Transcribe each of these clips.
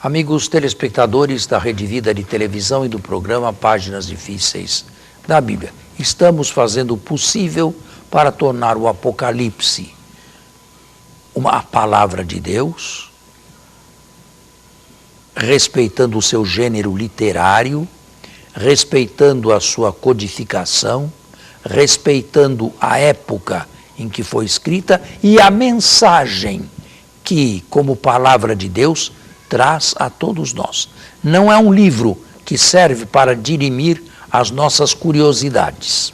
Amigos telespectadores da Rede Vida de televisão e do programa Páginas Difíceis da Bíblia, estamos fazendo o possível para tornar o Apocalipse uma palavra de Deus, respeitando o seu gênero literário, respeitando a sua codificação, respeitando a época em que foi escrita e a mensagem que, como palavra de Deus, traz a todos nós. Não é um livro que serve para dirimir as nossas curiosidades.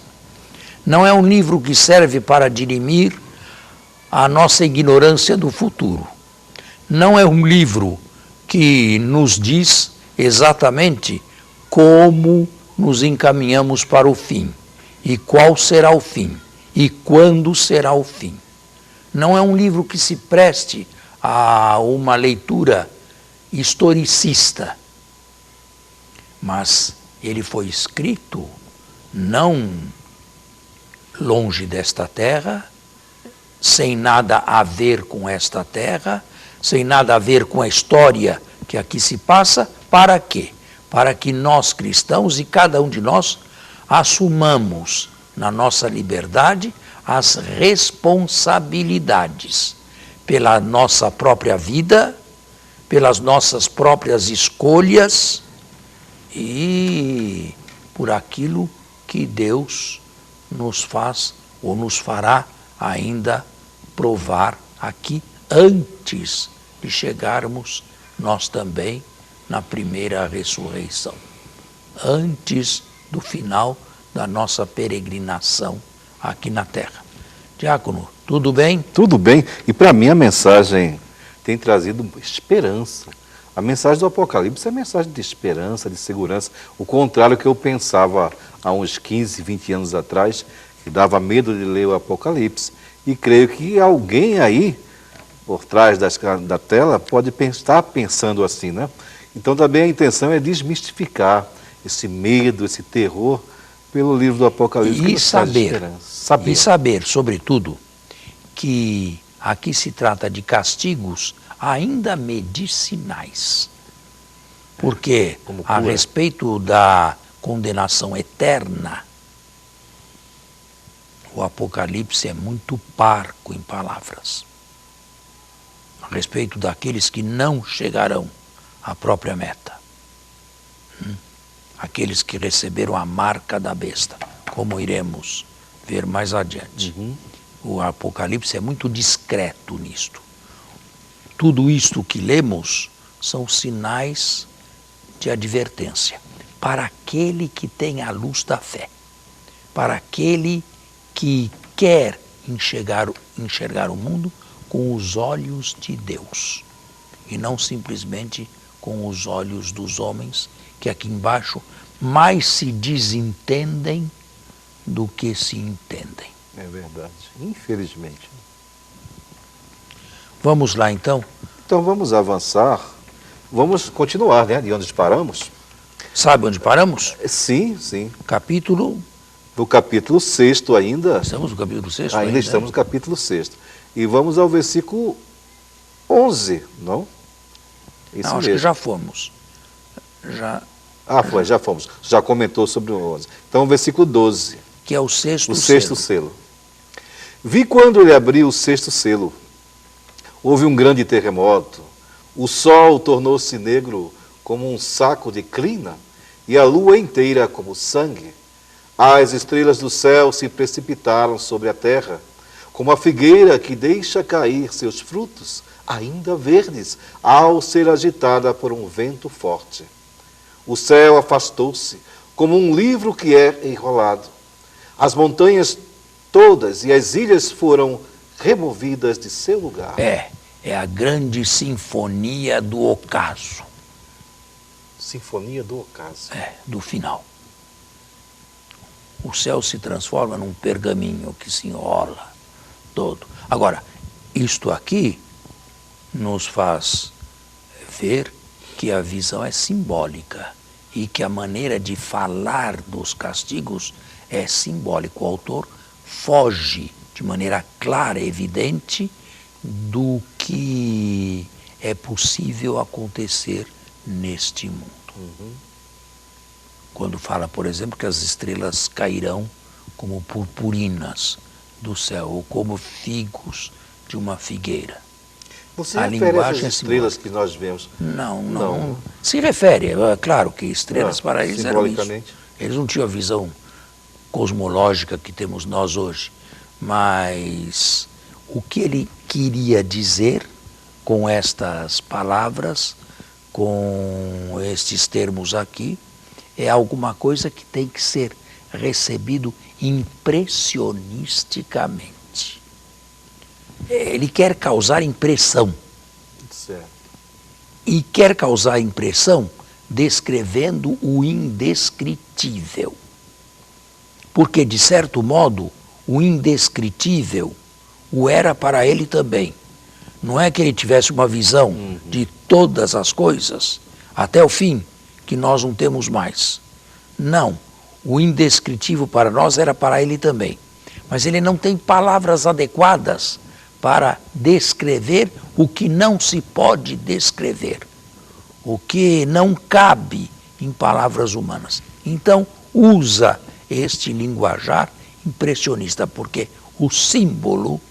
Não é um livro que serve para dirimir a nossa ignorância do futuro. Não é um livro que nos diz exatamente como nos encaminhamos para o fim, e qual será o fim, e quando será o fim. Não é um livro que se preste a uma leitura historicista, mas ele foi escrito não longe desta terra, sem nada a ver com esta terra, sem nada a ver com a história que aqui se passa. Para quê? Para que nós cristãos e cada um de nós assumamos na nossa liberdade as responsabilidades pela nossa própria vida, pelas nossas próprias escolhas e por aquilo que Deus nos faz ou nos fará ainda provar aqui antes de chegarmos nós também na primeira ressurreição, antes do final da nossa peregrinação aqui na terra. Diácono, tudo bem? Tudo bem, e para mim a mensagem tem trazido esperança. A mensagem do Apocalipse é mensagem de esperança, de segurança, o contrário que eu pensava há uns 15, 20 anos atrás, que dava medo de ler o Apocalipse. E creio que alguém aí, por trás da tela, pode estar pensando assim, né? Então também a intenção é desmistificar esse medo, esse terror, pelo livro do Apocalipse. E saber, sobretudo, que aqui se trata de castigos ainda medicinais. Porque a respeito da condenação eterna, o Apocalipse é muito parco em palavras. A respeito daqueles que não chegarão à própria meta. Aqueles que receberam a marca da besta, como iremos ver mais adiante. O Apocalipse é muito discreto nisto. Tudo isto que lemos são sinais de advertência para aquele que tem a luz da fé, para aquele que quer enxergar o mundo com os olhos de Deus e não simplesmente com os olhos dos homens, que aqui embaixo mais se desentendem do que se entendem. É verdade, infelizmente. Vamos lá então? Então vamos avançar, vamos continuar, né, de onde paramos. Sabe onde paramos? Sim, sim. No capítulo 6 ainda. Estamos no capítulo 6? Ainda estamos no capítulo 6. E vamos ao versículo 11, não? Isso não, acho mesmo. que já fomos. Já fomos. Já comentou sobre o 11. Então, versículo 12. Que é o sexto selo. O sexto selo. Vi quando ele abriu o sexto selo. Houve um grande terremoto. O sol tornou-se negro como um saco de crina e a lua inteira como sangue. As estrelas do céu se precipitaram sobre a terra, como a figueira que deixa cair seus frutos, ainda verdes, ao ser agitada por um vento forte. O céu afastou-se, como um livro que é enrolado. As montanhas todas e as ilhas foram removidas de seu lugar. É a grande sinfonia do ocaso. Sinfonia do ocaso. Do final. O céu se transforma num pergaminho que se enrola todo. Agora, isto aqui nos faz ver que a visão é simbólica e que a maneira de falar dos castigos é simbólica. O autor foge de maneira clara e evidente do que é possível acontecer neste mundo. Quando fala, por exemplo, que as estrelas cairão como purpurinas do céu, ou como figos de uma figueira. Você A refere linguagem essas é estrelas simbólica. que nós vemos? Não. Se refere, é claro que estrelas para eles eram isso. Simbolicamente. Eles não tinham a visão cosmológica que temos nós hoje, mas o que ele queria dizer com estas palavras, com estes termos aqui, é alguma coisa que tem que ser recebido impressionisticamente. Ele quer causar impressão. Certo. E quer causar impressão descrevendo o indescritível. Porque, de certo modo, o indescritível o era para ele também. Não é que ele tivesse uma visão de todas as coisas, até o fim, que nós não temos mais. Não, o indescritível para nós era para ele também. Mas ele não tem palavras adequadas para descrever o que não se pode descrever, o que não cabe em palavras humanas. Então, usa este linguajar impressionista, porque o símbolo,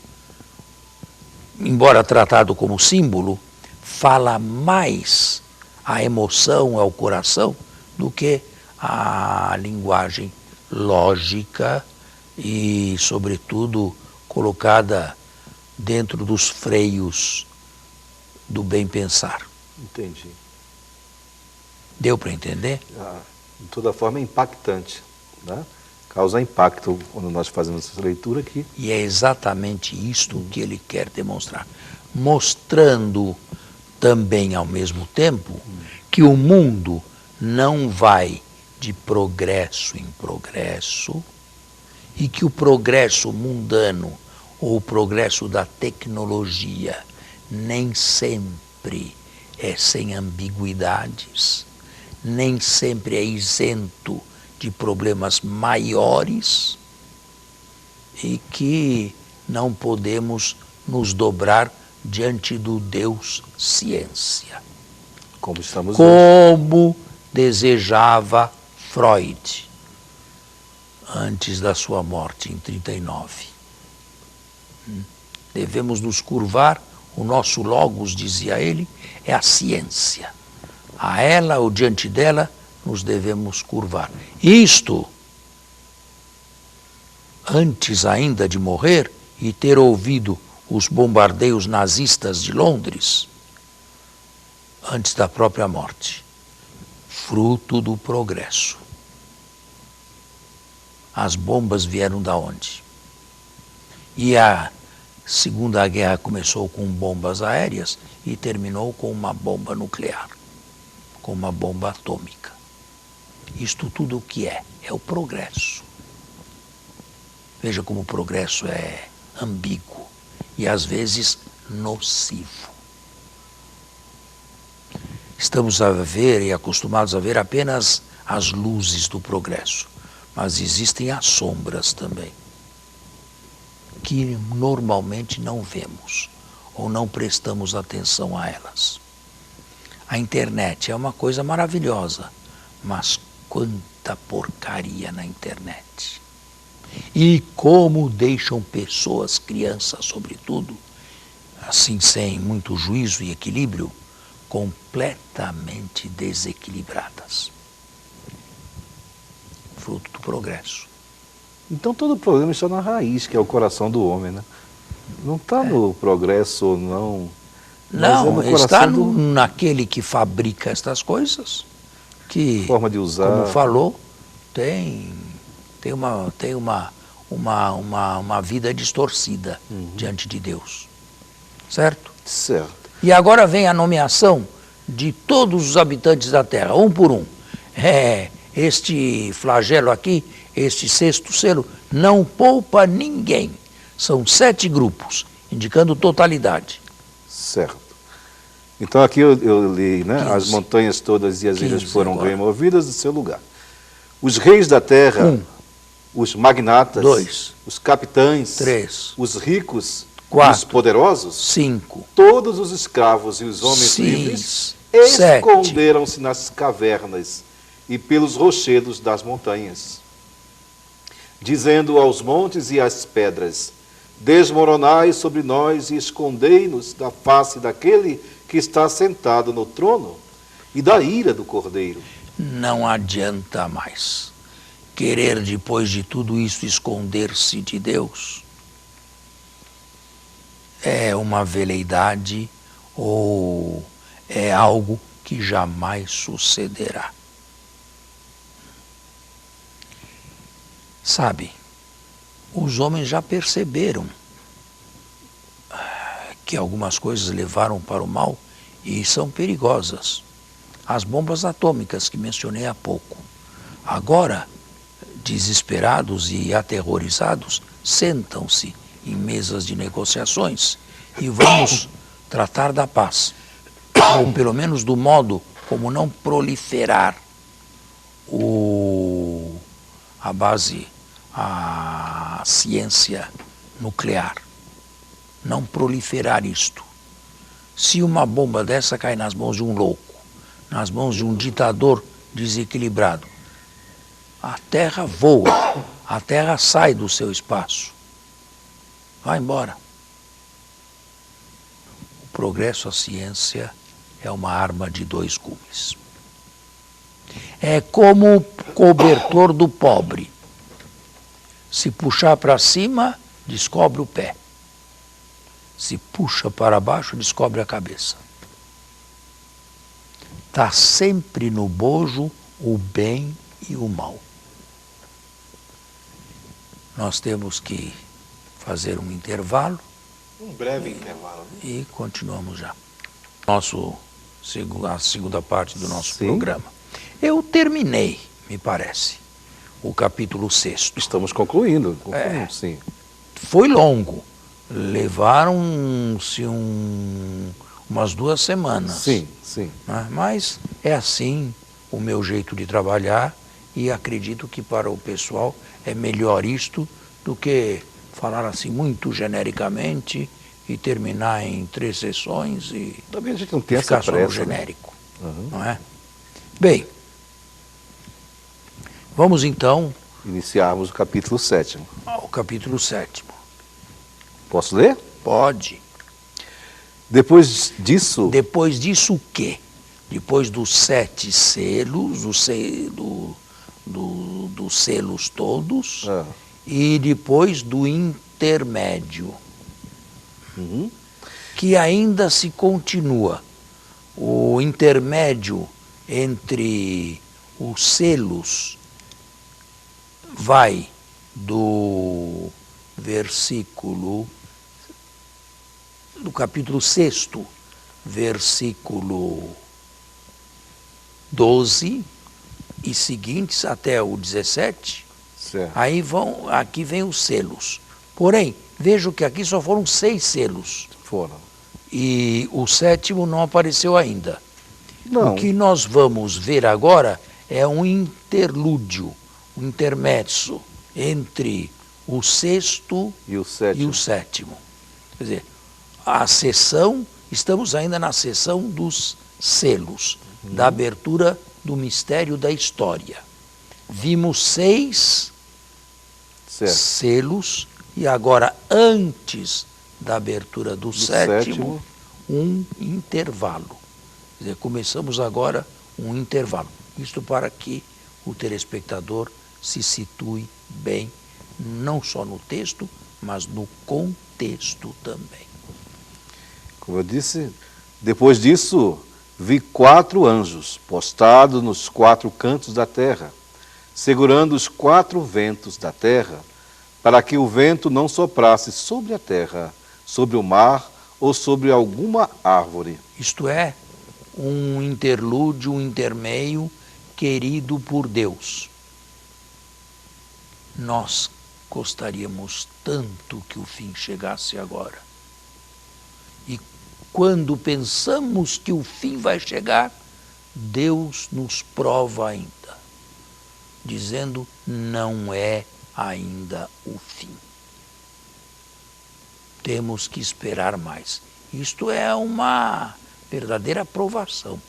embora tratado como símbolo, fala mais à emoção, ao coração, do que a linguagem lógica e, sobretudo, colocada dentro dos freios do bem pensar. Entendi. Deu para entender? De toda forma é impactante, né? Causa impacto quando nós fazemos essa leitura aqui. E é exatamente isto que ele quer demonstrar. Mostrando também, ao mesmo tempo, que o mundo não vai de progresso em progresso e que o progresso mundano ou o progresso da tecnologia nem sempre é sem ambiguidades, nem sempre é isento de problemas maiores e que não podemos nos dobrar diante do Deus ciência. Como estamos hoje. Como desejava Freud antes da sua morte em 39. Devemos nos curvar, o nosso logos, dizia ele, é a ciência. A ela ou diante dela nos devemos curvar. Isto, antes ainda de morrer e ter ouvido os bombardeios nazistas de Londres, antes da própria morte, fruto do progresso. As bombas vieram da onde? E a Segunda Guerra começou com bombas aéreas e terminou com uma bomba nuclear, com uma bomba atômica. Isto tudo o que é? É o progresso. Veja como o progresso é ambíguo e às vezes nocivo. Estamos a ver e acostumados a ver apenas as luzes do progresso, mas existem as sombras também, que normalmente não vemos ou não prestamos atenção a elas. A internet é uma coisa maravilhosa, mas quanta porcaria na internet. E como deixam pessoas, crianças sobretudo, assim sem muito juízo e equilíbrio, completamente desequilibradas. Fruto do progresso. Então todo o problema está na raiz, que é o coração do homem, né? Não está no progresso ou não. Não, está naquele que fabrica estas coisas, que, forma de usar. Como falou, tem uma vida distorcida diante de Deus. Certo? Certo. E agora vem a nomeação de todos os habitantes da Terra, um por um. Este flagelo aqui, este sexto selo, não poupa ninguém. São 7 grupos, indicando totalidade. Certo. Então aqui eu li, né? 15. As montanhas todas e as ilhas foram agora. removidas do seu lugar. Os reis da terra, os magnatas, 2. os capitães, 3. os ricos, 4. os poderosos, 5. todos os escravos e os homens 6. livres esconderam-se nas cavernas e pelos rochedos das montanhas, dizendo aos montes e às pedras: desmoronai sobre nós e escondei-nos da face daquele que está sentado no trono e da ira do Cordeiro. Não adianta mais querer, depois de tudo isso, esconder-se de Deus. É uma veleidade ou é algo que jamais sucederá. Sabe, os homens já perceberam que algumas coisas levaram para o mal e são perigosas. As bombas atômicas que mencionei há pouco. Agora, desesperados e aterrorizados, sentam-se em mesas de negociações e vamos tratar da paz, ou pelo menos do modo como não proliferar a ciência nuclear. Não proliferar isto. Se uma bomba dessa cai nas mãos de um louco, nas mãos de um ditador desequilibrado, a Terra voa, a Terra sai do seu espaço. Vai embora. O progresso, a ciência, é uma arma de dois gumes. É como o cobertor do pobre. Se puxar para cima, descobre o pé. Se puxa para baixo, descobre a cabeça. Está sempre no bojo o bem e o mal. Nós temos que fazer um intervalo. Um breve intervalo. E continuamos já. A segunda parte do nosso Sim. programa. Eu terminei, me parece, o capítulo 6. Estamos concluindo. Sim. Foi longo. Levaram-se umas 2 semanas. Sim, sim. Né? Mas é assim o meu jeito de trabalhar e acredito que para o pessoal é melhor isto do que falar assim muito genericamente e terminar em 3 sessões e Também a gente não tem essa ficar só no pressa, genérico. né? Uhum. Não é? Bem, vamos então Iniciarmos o capítulo 7. ao capítulo 7. Posso ler? Pode. Depois disso, Depois disso o quê? Depois dos 7 selos, dos selos todos, e depois do intermédio, Uhum. que ainda se continua. O intermédio entre os selos vai do versículo, do capítulo 6, versículo 12 e seguintes até o 17, certo. aqui vem os selos. Porém, vejo que aqui só foram 6 selos. Foram. E o 7º não apareceu ainda. Não. O que nós vamos ver agora é um interlúdio, um intermezzo entre o 6º E o e o 7º. Quer dizer, estamos ainda na sessão dos selos, da abertura do mistério da história. Vimos 6 Certo. selos e agora, antes da abertura do sétimo, um intervalo. Quer dizer, começamos agora um intervalo. Isto para que o telespectador se situe bem, não só no texto, mas no contexto também. Como eu disse, depois disso, vi 4 anjos postados nos 4 cantos da terra, segurando os 4 ventos da terra, para que o vento não soprasse sobre a terra, sobre o mar ou sobre alguma árvore. Isto é, um interlúdio, um intermeio querido por Deus. Nós gostaríamos tanto que o fim chegasse agora. E quando pensamos que o fim vai chegar, Deus nos prova ainda, dizendo: não é ainda o fim. Temos que esperar mais. Isto é uma verdadeira provação.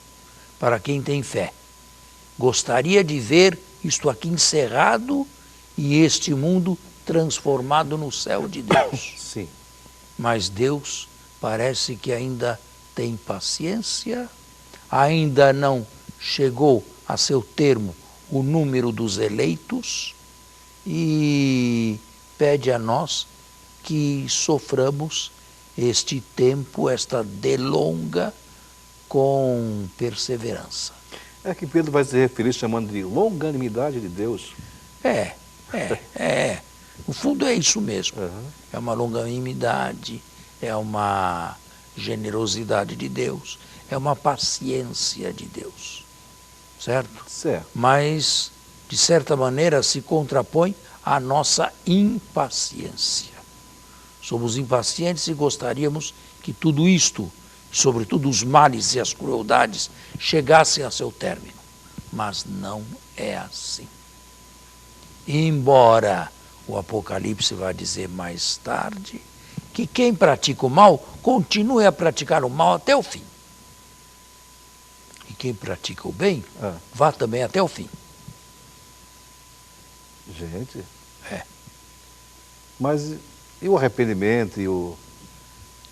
para quem tem fé. Gostaria de ver isto aqui encerrado e este mundo transformado no céu de Deus. Sim. Mas Deus parece que ainda tem paciência, ainda não chegou a seu termo o número dos eleitos e pede a nós que soframos este tempo, esta delonga, com perseverança. É que Pedro vai se referir chamando de longanimidade de Deus. No fundo é isso mesmo. Uhum. É uma longanimidade, é uma generosidade de Deus, é uma paciência de Deus. Certo? Certo. Mas, de certa maneira, se contrapõe à nossa impaciência. Somos impacientes e gostaríamos que tudo isto, sobretudo os males e as crueldades, chegassem a seu término. Mas não é assim. Embora o Apocalipse vai dizer mais tarde que quem pratica o mal continue a praticar o mal até o fim. E quem pratica o bem vá também até o fim. Gente. É. Mas e o arrependimento e o...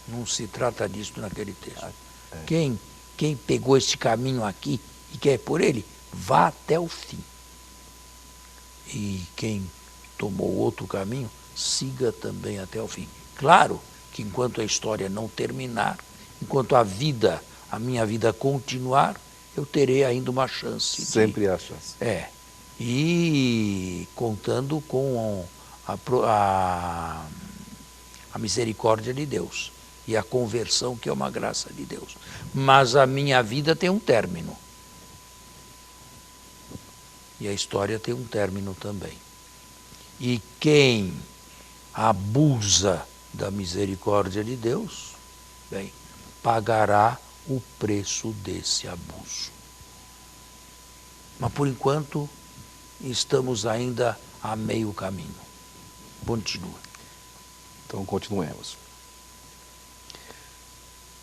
Não se trata disso naquele texto. Quem pegou este caminho aqui e quer por ele, vá até o fim. E quem tomou outro caminho, siga também até o fim. Claro que enquanto a história não terminar, enquanto a minha vida continuar, eu terei ainda uma chance. Sempre há chance. E contando com a misericórdia de Deus e a conversão, que é uma graça de Deus. Mas a minha vida tem um término. E a história tem um término também. E quem abusa da misericórdia de Deus, bem, pagará o preço desse abuso. Mas por enquanto estamos ainda a meio caminho. Continua. Então continuemos.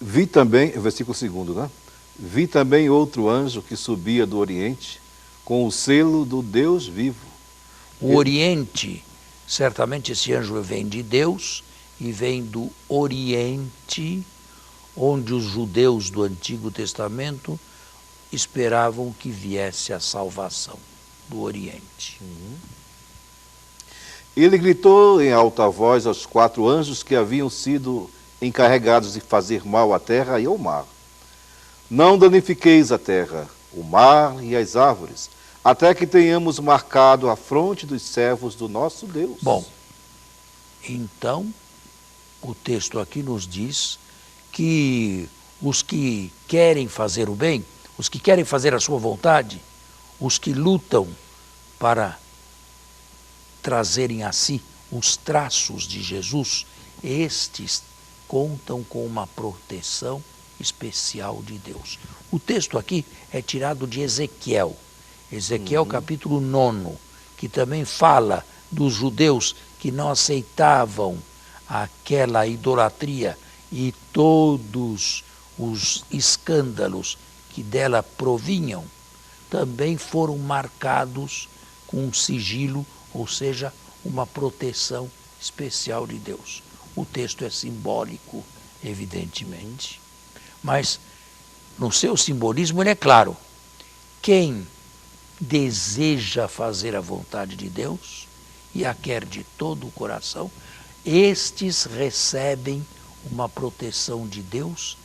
Vi também, versículo 2, né? Vi também outro anjo que subia do Oriente com o selo do Deus vivo. O Oriente, certamente esse anjo vem de Deus e vem do Oriente, onde os judeus do Antigo Testamento esperavam que viesse a salvação, do Oriente. Ele gritou em alta voz aos 4 anjos que haviam sido encarregados de fazer mal à terra e ao mar. Não danifiqueis a terra, o mar e as árvores, até que tenhamos marcado a fronte dos servos do nosso Deus. Bom, então, o texto aqui nos diz que os que querem fazer o bem, os que querem fazer a sua vontade, os que lutam para trazerem a si os traços de Jesus, estes contam com uma proteção especial de Deus. O texto aqui é tirado de Ezequiel, capítulo 9, que também fala dos judeus que não aceitavam aquela idolatria e todos os escândalos que dela provinham, também foram marcados com um sigilo, ou seja, uma proteção especial de Deus. O texto é simbólico, evidentemente, mas no seu simbolismo ele é claro. Quem deseja fazer a vontade de Deus e a quer de todo o coração, estes recebem uma proteção de Deus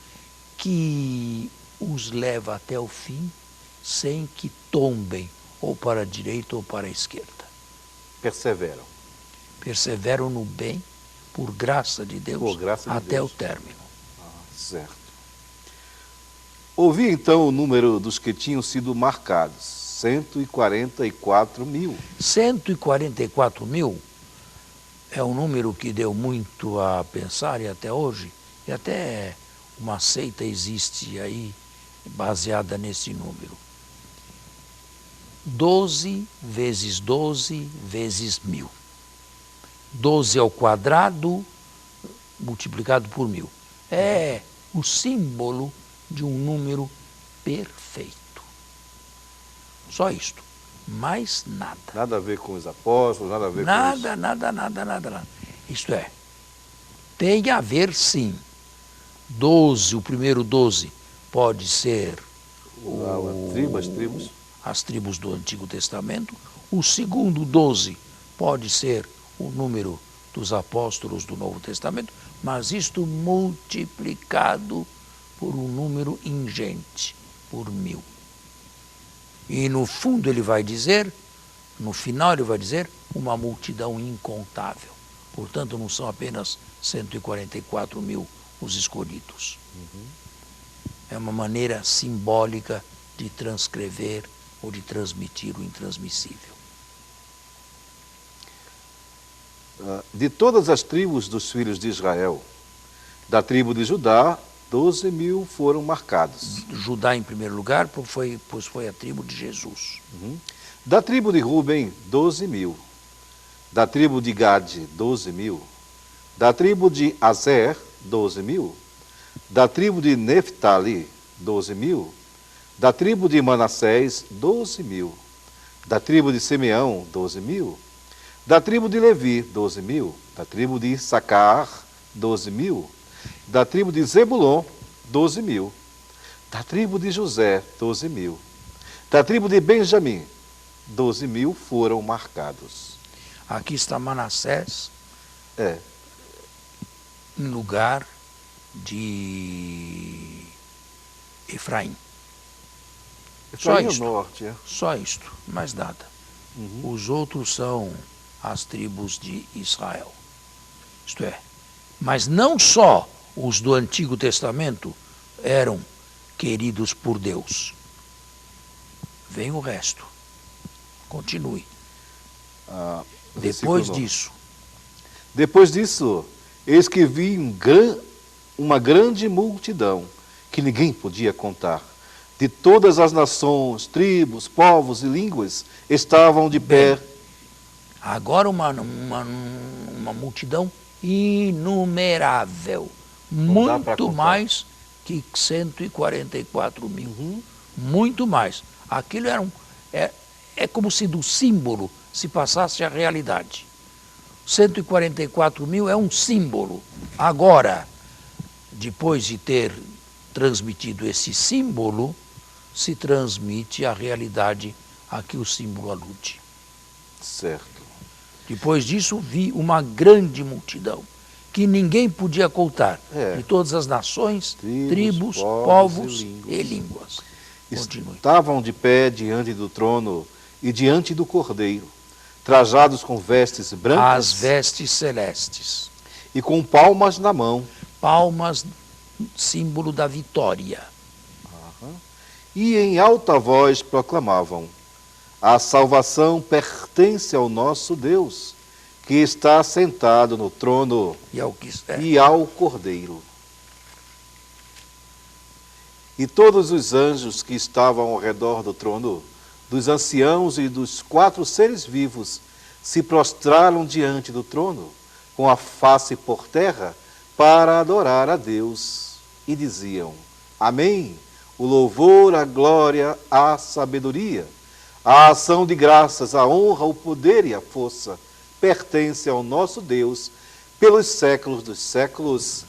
que os leva até o fim sem que tombem ou para a direita ou para a esquerda. Perseveram. Perseveram no bem, por graça de Deus, até o término. Certo. Ouvi então o número dos que tinham sido marcados, 144 mil. 144 mil é um número que deu muito a pensar e até hoje, e até uma seita existe aí baseada nesse número. 12 vezes 12 vezes 1000. 12 ao quadrado multiplicado por 1000. É o símbolo de um número perfeito. Só isto. Mais nada. Nada a ver com os apóstolos, nada a ver com Nada. Isto é, tem a ver sim. 12, o primeiro 12 pode ser as tribos. As tribos do Antigo Testamento. O segundo 12 pode ser o número dos apóstolos do Novo Testamento, mas isto multiplicado por um número ingente, por 1000. E no fundo ele vai dizer, no final ele vai dizer, uma multidão incontável. Portanto, não são apenas 144 mil os escolhidos. É uma maneira simbólica de transcrever ou de transmitir o intransmissível. De todas as tribos dos filhos de Israel, da tribo de Judá, 12.000 foram marcados. Judá em primeiro lugar, pois foi a tribo de Jesus. Da tribo de Ruben, 12.000. Da tribo de Gade, 12.000. Da tribo de Azer, 12.000. Da tribo de Neftali, 12.000. Da tribo de Manassés, 12.000. Da tribo de Simeão, 12.000. Da tribo de Levi, 12.000. Da tribo de Issacar, 12.000. Da tribo de Zebulon, 12.000. Da tribo de José, 12.000. Da tribo de Benjamim, 12.000 foram marcados. Aqui está Manassés É, em lugar de Efraim. Só Efraim é o isto. norte, é. Só isto, mais nada. Os outros são as tribos de Israel. Isto é, mas não só os do Antigo Testamento eram queridos por Deus. Vem o resto. Continue. Versículo Depois 9. disso, Depois disso, eis que vi uma grande multidão que ninguém podia contar. De todas as nações, tribos, povos e línguas estavam de pé. agora uma multidão inumerável, Não dá pra muito contar. mais que 144 mil, muito mais. Aquilo é como se do símbolo se passasse a realidade. 144 mil é um símbolo. Agora, depois de ter transmitido esse símbolo, se transmite a realidade a que o símbolo alude. Certo. Depois disso, vi uma grande multidão, que ninguém podia contar, de todas as nações, tribos, povos e línguas. Continue. Estavam de pé diante do trono e diante do Cordeiro, trajados com vestes brancas As vestes celestes, e com palmas na mão. palmas, símbolo da vitória. E em alta voz proclamavam: a salvação pertence ao nosso Deus, que está sentado no trono E ao que e ao Cordeiro. E todos os anjos que estavam ao redor do trono, dos anciãos e dos 4 seres vivos, se prostraram diante do trono, com a face por terra, para adorar a Deus. E diziam: Amém. O louvor, a glória, a sabedoria, a ação de graças, a honra, o poder e a força pertence ao nosso Deus pelos séculos dos séculos.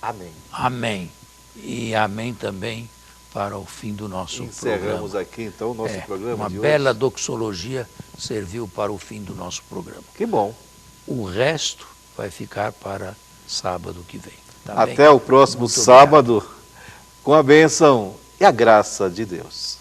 Amém. Amém. E amém também para o fim do nosso Encerramos programa. aqui então o nosso programa Uma de bela hoje. doxologia serviu para o fim do nosso programa. Que bom. O resto vai ficar para sábado que vem. Tá bem? Até o próximo Muito sábado, com a bênção e a graça de Deus.